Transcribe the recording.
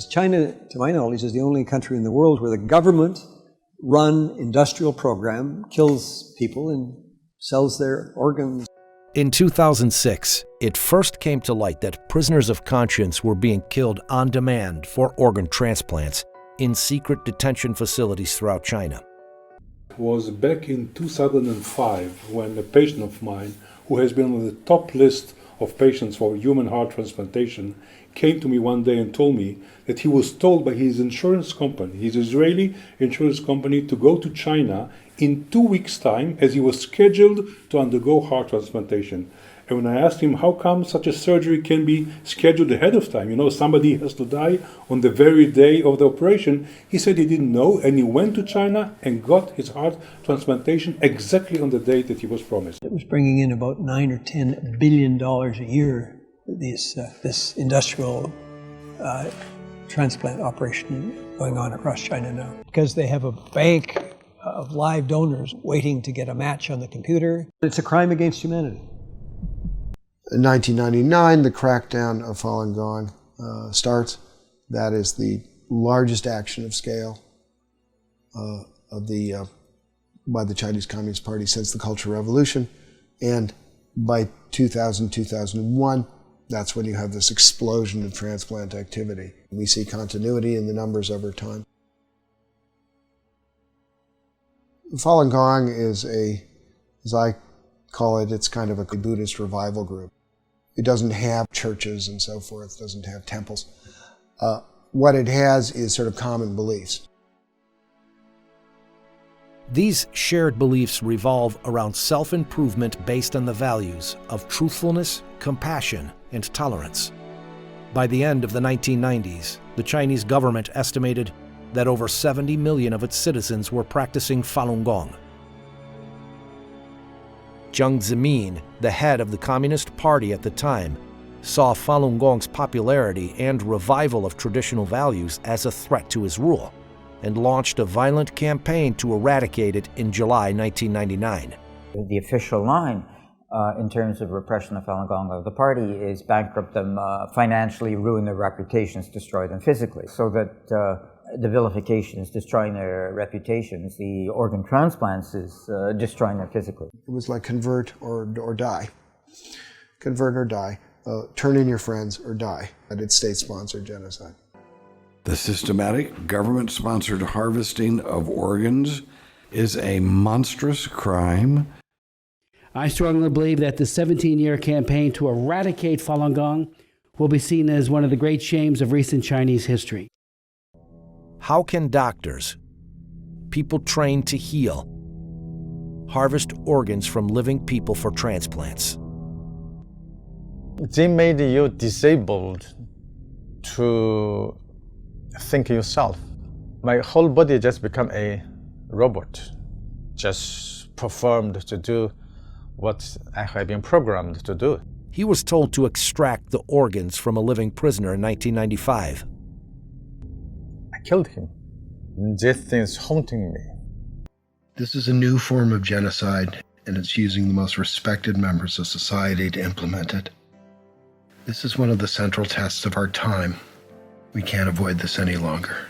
China, to my knowledge, is the only country in the world where the government-run industrial program kills people and sells their organs. In 2006, it first came to light that prisoners of conscience were being killed on demand for organ transplants in secret detention facilities throughout China. It was back in 2005 when a patient of mine, who has been on the top list of patients for human heart transplantation, came to me one day and told me that he was told by his insurance company, his Israeli insurance company, to go to China in 2 weeks' time as he was scheduled to undergo heart transplantation. And when I asked him how come such a surgery can be scheduled ahead of time, somebody has to die on the very day of the operation, he said he didn't know, and he went to China and got his heart transplantation exactly on the date that he was promised. It was bringing in about $9 or $10 billion a year, this industrial transplant operation going on across China now. Because they have a bank of live donors waiting to get a match on the computer. It's a crime against humanity. In 1999, the crackdown of Falun Gong starts. That is the largest action of scale by the Chinese Communist Party since the Cultural Revolution. And by 2000, 2001, that's when you have this explosion of transplant activity. We see continuity in the numbers over time. Falun Gong is as I call it, it's kind of a Buddhist revival group. It doesn't have churches and so forth, doesn't have temples. What it has is sort of common beliefs. These shared beliefs revolve around self-improvement based on the values of truthfulness, compassion, and tolerance. By the end of the 1990s, the Chinese government estimated that over 70 million of its citizens were practicing Falun Gong. Jiang Zemin, the head of the Communist Party at the time, saw Falun Gong's popularity and revival of traditional values as a threat to his rule, and launched a violent campaign to eradicate it in July 1999. The official line in terms of repression of Falun Gong of the party is bankrupt them financially, ruin their reputations, destroy them physically. So that the vilification is destroying their reputations, the organ transplants is destroying them physically. It was like convert or die. Convert or die. Turn in your friends or die. And it's state-sponsored genocide. The systematic government-sponsored harvesting of organs is a monstrous crime. I strongly believe that the 17-year campaign to eradicate Falun Gong will be seen as one of the great shames of recent Chinese history. How can doctors, people trained to heal, harvest organs from living people for transplants? They made you disabled to think yourself. My whole body just become a robot, just performed to do what I had been programmed to do. He was told to extract the organs from a living prisoner in 1995. I killed him. This thing is haunting me. This is a new form of genocide, and it's using the most respected members of society to implement it. This is one of the central tests of our time. We can't avoid this any longer.